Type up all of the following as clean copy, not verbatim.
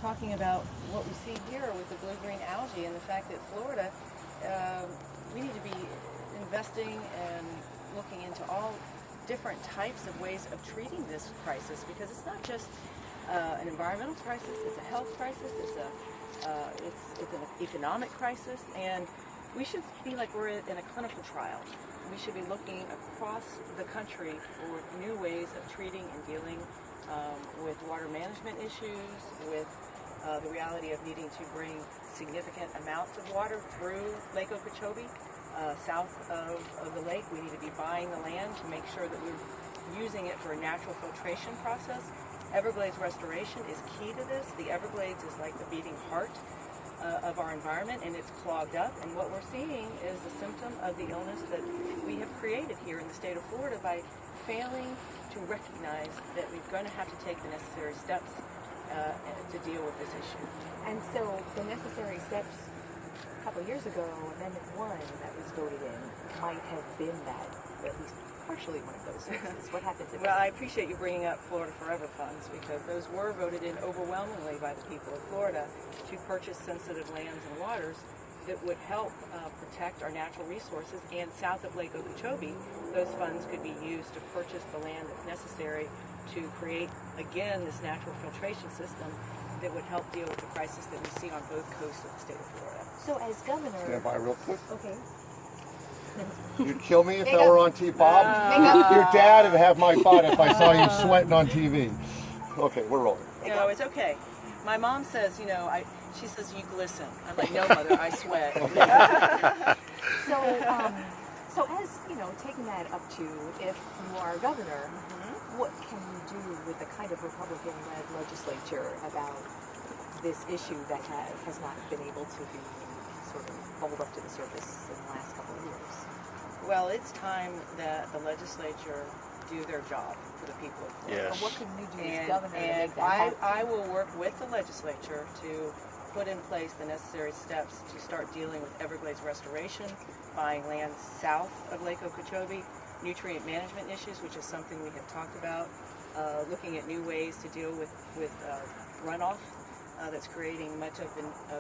talking about what we see here with the blue-green algae and the fact that Florida, we need to be investing and looking into all different types of ways of treating this crisis, because it's not just an environmental crisis, it's a health crisis, it's an economic crisis, and we should be like we're in a clinical trial. We should be looking across the country for new ways of treating and dealing with water management issues, with the reality of needing to bring significant amounts of water through Lake Okeechobee. South of the lake, we need to be buying the land to make sure that we're using it for a natural filtration process. Everglades restoration is key to this. The Everglades is like the beating heart of our environment, and it's clogged up. And what we're seeing is a symptom of the illness that we have created here in the state of Florida by failing to recognize that we're going to have to take the necessary steps to deal with this issue. And so the necessary steps a couple of years ago, Amendment 1 that was voted in might have been that, at least partially one of those fixes. What happened to that? Well, I appreciate you bringing up Florida Forever funds, because those were voted in overwhelmingly by the people of Florida to purchase sensitive lands and waters that would help protect our natural resources. And south of Lake Okeechobee, those funds could be used to purchase the land that's necessary to create, again, this natural filtration system that would help deal with the crisis that we see on both coasts of the state of Florida. So as governor... Stand by real quick. Okay. You'd kill me if I were on TV, Bob. Your dad would have my butt if I saw you sweating on TV. Okay, we're rolling. No, it's okay. My mom says, she says, you glisten. I'm like, no, mother, I sweat. So as, taking that up to, if you are governor, what can you do with the kind of Republican-led legislature about this issue that has not been able to be sort of bubbled up to the surface in the last couple of years? Well, it's time that the legislature do their job for the people of Florida. Yes. So what can you do as governor to make that happen? I will work with the legislature to put in place the necessary steps to start dealing with Everglades restoration, buying land south of Lake Okeechobee, nutrient management issues, which is something we have talked about, looking at new ways to deal with runoff that's creating much of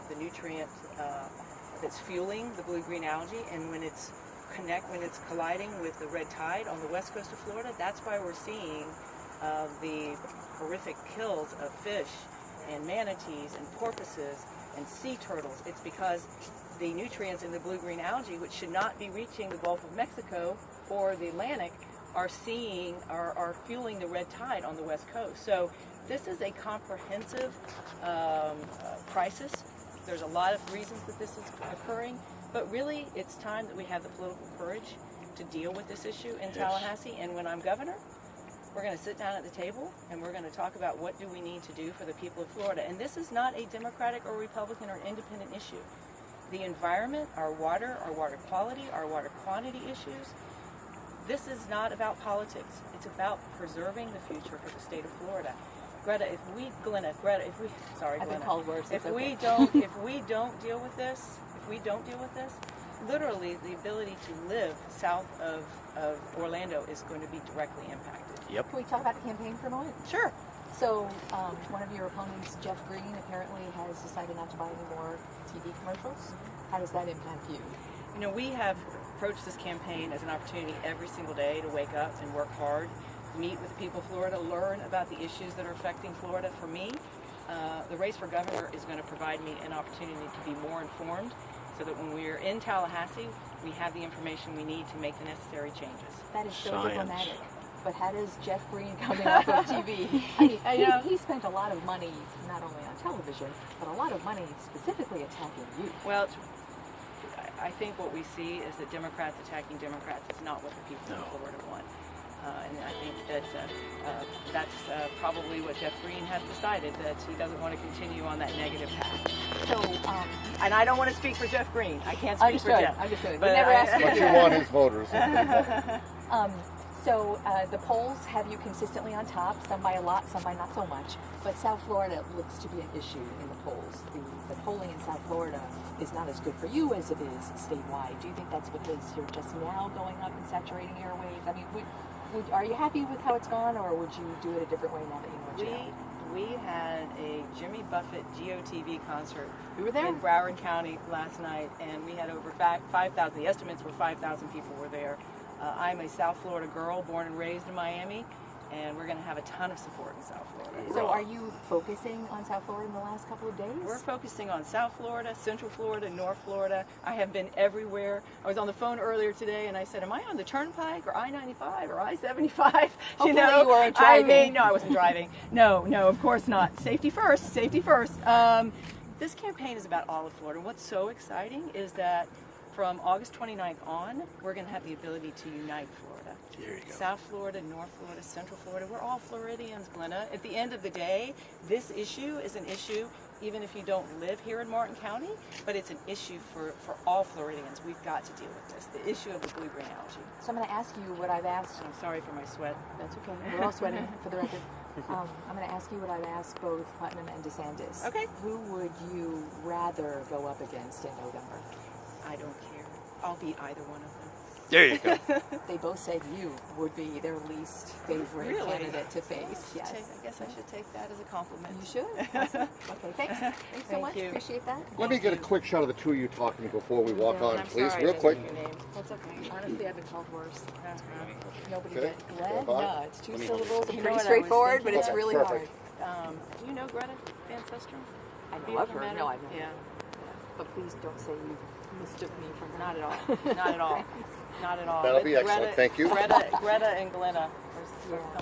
the nutrient that's fueling the blue-green algae, and when it's colliding with the red tide on the west coast of Florida, that's why we're seeing the horrific kills of fish and manatees and porpoises and sea turtles. It's because the nutrients in the blue-green algae, which should not be reaching the Gulf of Mexico or the Atlantic, are fueling the red tide on the west coast. So this is a comprehensive crisis. There's a lot of reasons that this is occurring, but really it's time that we have the political courage to deal with this issue in Tallahassee. And when I'm governor, we're going to sit down at the table and we're going to talk about what do we need to do for the people of Florida. And this is not a Democratic or Republican or independent issue. The environment, our water quality, our water quantity issues, this is not about politics. It's about preserving the future for the state of Florida. Glenna, if we don't deal with this, literally the ability to live south of Orlando is going to be directly impacted. Yep. Can we talk about the campaign for a moment? Sure. So one of your opponents, Jeff Green, apparently has decided not to buy any more TV commercials. How does that impact you? We have approached this campaign as an opportunity every single day to wake up and work hard, meet with the people of Florida, learn about the issues that are affecting Florida. For me, the race for governor is going to provide me an opportunity to be more informed, so that when we're in Tallahassee, we have the information we need to make the necessary changes. That is so diplomatic. But how does Jeff Green coming off of TV? He spent a lot of money, not only on television, but a lot of money specifically attacking you. Well, I think what we see is that Democrats attacking Democrats is not what the people of Florida want. And I think that that's probably what Jeff Green has decided, that he doesn't want to continue on that negative path. So, and I don't want to speak for Jeff Green. I can't speak for Jeff. Understood. But we never asked But you want his voters. So the polls have you consistently on top, some by a lot, some by not so much. But South Florida looks to be an issue in the polls. The polling in South Florida is not as good for you as it is statewide. Do you think that's because you're just now going up and saturating airwaves? I mean, are you happy with how it's gone, or would you do it a different way now that you know what you know? We had a Jimmy Buffett GOTV concert We were there. in Broward County last night, and we had over 5,000. The estimates were 5,000 people were there. I'm a South Florida girl, born and raised in Miami, and we're going to have a ton of support in South Florida. So are you focusing on South Florida in the last couple of days? We're focusing on South Florida, Central Florida, North Florida. I have been everywhere. I was on the phone earlier today, and I said, am I on the Turnpike or I-95 or I-75? Hopefully you weren't driving. I mean, no, I wasn't driving. No, of course not. Safety first, safety first. This campaign is about all of Florida. What's so exciting is that from August 29th on, we're going to have the ability to unite Florida. There you go. South Florida, North Florida, Central Florida, we're all Floridians, Glenna. At the end of the day, this issue is an issue even if you don't live here in Martin County, but it's an issue for all Floridians. We've got to deal with this, the issue of the blue-green algae. So I'm going to ask you what I've asked. I'm sorry for my sweat. That's okay. We're all sweating, for the record. I'm going to ask you what I've asked both Putnam and DeSantis. Okay. Who would you rather go up against in November? I don't care. I'll beat either one of them. There you go. They both said you would be their least favorite Really? candidate to face. Yes. I guess I should take that as a compliment. You should. Awesome. Okay, thanks. Thanks so Thank much. you. Appreciate that. Let me get a quick shot of the two of you talking before we walk on, I'm please, sorry, real I quick. didn't know your name. That's okay. Honestly, I've been called worse. Nobody Okay. did. Glenn? Bye-bye. No, it's two Let me- syllables and You know pretty what I was straightforward, but thinking? it's Okay, really perfect. hard. Do you know Greta Van Susteren? I Have you know of ever her. met No, I've not. Yeah. But please don't say you mistook me for her. Not at all. Not at all. Not at all. That'll But be excellent. Thank you. Greta and Glenna are Yeah. somewhat